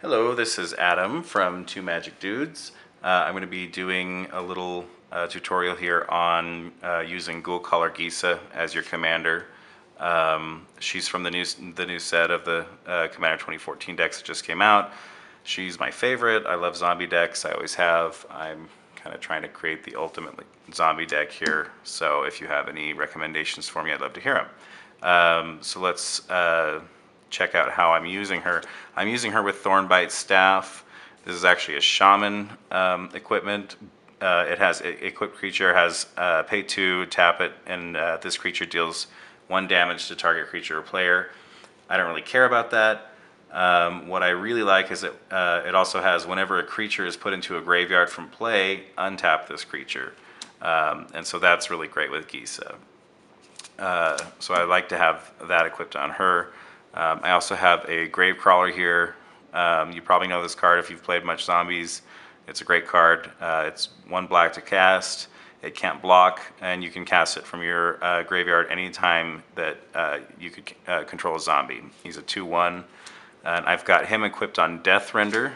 Hello, this is Adam from Two Magic Dudes. I'm going to be doing a little tutorial here on using Ghoulcaller Gisa as your commander. She's from the new set of the Commander 2014 decks that just came out. She's my favorite. I love zombie decks. I always have. I'm kind of trying to create the ultimate zombie deck here. So if you have any recommendations for me, I'd love to hear them. So let's check out how I'm using her. I'm using her with Thornbite Staff. This is actually a Shaman equipment. It has equipped creature, has pay 2, tap it, and this creature deals 1 damage to target creature or player. I don't really care about that. What I really like is it also has whenever a creature is put into a graveyard from play, untap this creature. And so that's really great with Gisa. So I like to have that equipped on her. I also have a Gravecrawler here. You probably know this card if you've played much zombies. It's a great card. It's 1 black to cast. It can't block, and you can cast it from your graveyard anytime that you could control a zombie. He's a 2/1, and I've got him equipped on Death Render.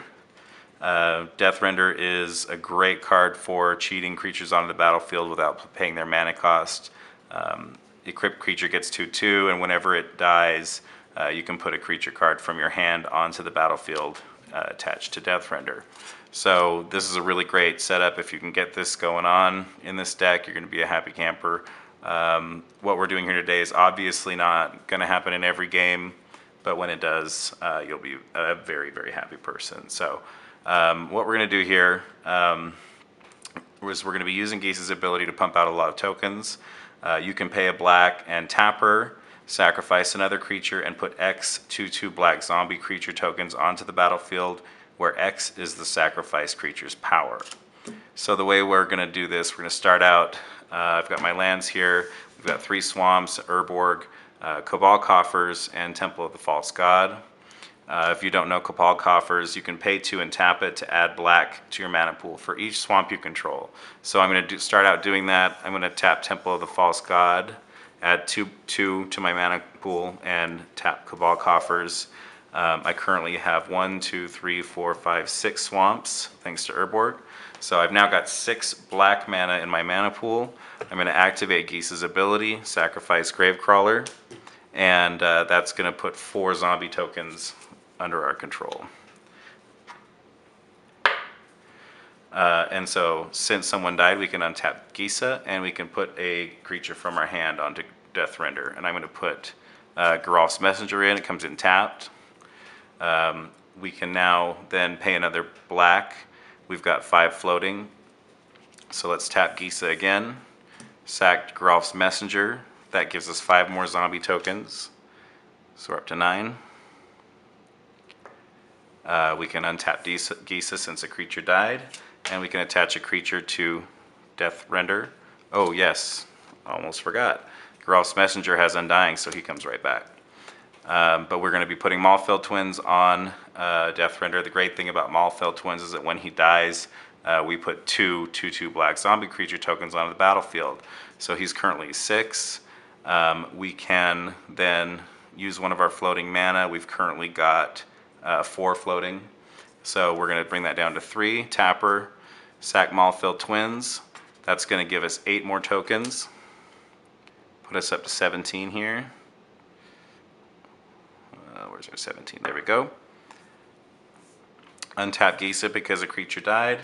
Death Render is a great card for cheating creatures onto the battlefield without paying their mana cost. Equipped creature gets 2/2, and whenever it dies, you can put a creature card from your hand onto the battlefield attached to Death Render. So this is a really great setup. If you can get this going on in this deck, you're going to be a happy camper. What we're doing here today is obviously not going to happen in every game, but when it does, you'll be a very, very happy person. So what we're going to do here is we're going to be using Gisa's ability to pump out a lot of tokens. You can pay a black and tap her, sacrifice another creature, and put X 2/2 black zombie creature tokens onto the battlefield, where X is the sacrificed creature's power. So the way we're going to do this, we're going to start out, I've got my lands here. We've got 3 swamps, Urborg, Cabal Coffers, and Temple of the False God. If you don't know Cabal Coffers, you can pay 2 and tap it to add black to your mana pool for each swamp you control. So I'm going to start out doing that. I'm going to tap Temple of the False God, add 2 to my mana pool, and tap Cabal Coffers. I currently have 1, 2, 3, 4, 5, 6 swamps, thanks to Urborg. So I've now got 6 black mana in my mana pool. I'm going to activate Gisa's ability, sacrifice Gravecrawler, and that's going to put 4 zombie tokens under our control. And so since someone died, we can untap Gisa, and we can put a creature from our hand onto Death Render. And I'm going to put Geralf's Messenger in. It comes in tapped. We can now then pay another black. We've got 5 floating. So let's tap Gisa again. Sack Geralf's Messenger. That gives us 5 more zombie tokens. So we're up to 9. We can untap Gisa since a creature died. And we can attach a creature to Death Render. Oh yes, almost forgot. Geralf's Messenger has Undying, so he comes right back. But we're going to be putting Maulfell Twins on Death Render. The great thing about Maulfell Twins is that when he dies, we put 2 2/2 black zombie creature tokens onto the battlefield. So he's currently 6. We can then use one of our floating mana. We've currently got 4 floating. So we're going to bring that down to 3. Tapper, sack Maulfell Twins. That's going to give us 8 more tokens. Put us up to 17 here. Where's our 17? There we go. Untap Gisa because a creature died.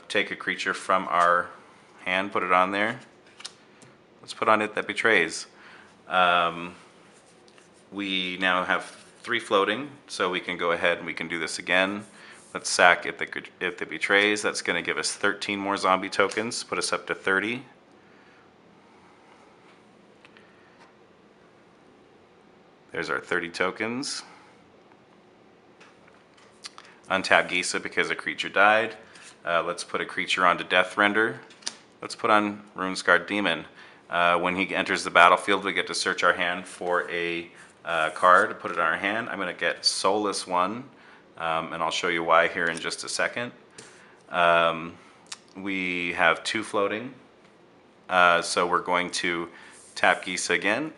Take a creature from our hand, put it on there. Let's put on It That Betrays. We now have 3 floating, so we can go ahead and we can do this again. Let's sack It That Betrays. That's going to give us 13 more zombie tokens, put us up to 30. There's our 30 tokens. Untap Gisa because a creature died. Let's put a creature onto Death Render. Let's put on Runescarred Demon. When he enters the battlefield, we get to search our hand for a card, put it on our hand. I'm going to get Soulless One, and I'll show you why here in just a second. We have 2 floating, so we're going to tap Gisa again.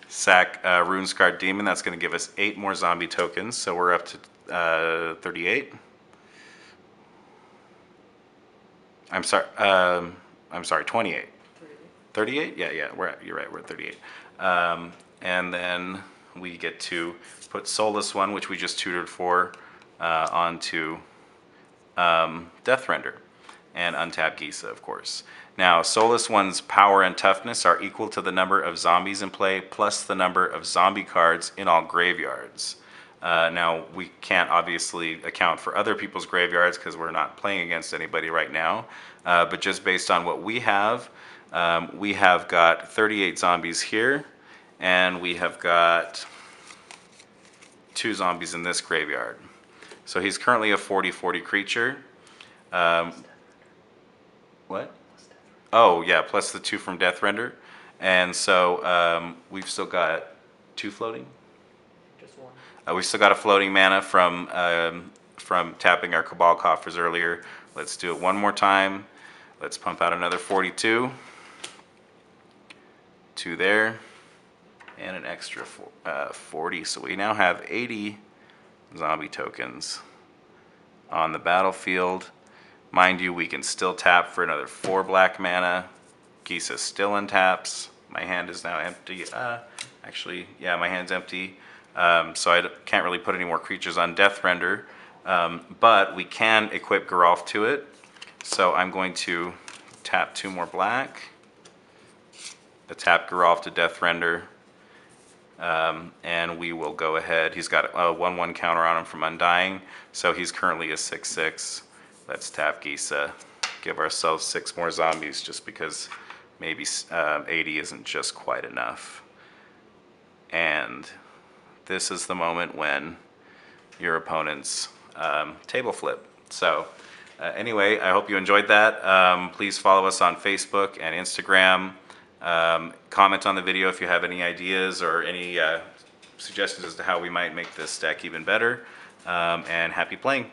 Sack Runescarred Demon. That's going to give us 8 more zombie tokens, so we're up to 38. I'm sorry. I'm sorry. 28. 38? Yeah, yeah. You're right. We're at 38. And then we get to put Soulless One, which we just tutored for, onto Death Render, and untap Gisa, of course. Now, Soulless One's power and toughness are equal to the number of zombies in play plus the number of zombie cards in all graveyards. Now, we can't obviously account for other people's graveyards because we're not playing against anybody right now, but just based on what we have got 38 zombies here, and we have got 2 zombies in this graveyard. So he's currently a 40/40 creature. What? Oh, yeah, plus the 2 from Death Render. And so we've still got 2 floating? Just 1. We've still got a floating mana from tapping our Cabal coffers earlier. Let's do it one more time. Let's pump out another 42. 2 there. And an extra 40. So we now have 80 zombie tokens on the battlefield. Mind you, we can still tap for another 4 black mana. Gisa still untaps. My hand is now empty. Actually, yeah, my hand's empty. So I can't really put any more creatures on Death Render. But we can equip Geralf to it. So I'm going to tap 2 more black. Tap Geralf to Death Render. And we will go ahead. He's got a 1/1 counter on him from Undying. So he's currently a 6/6. Let's tap Gisa. Give ourselves 6 more zombies just because maybe 80 isn't just quite enough. And this is the moment when your opponent's table flip. So anyway, I hope you enjoyed that. Please follow us on Facebook and Instagram. Comment on the video if you have any ideas or any suggestions as to how we might make this deck even better. And happy playing.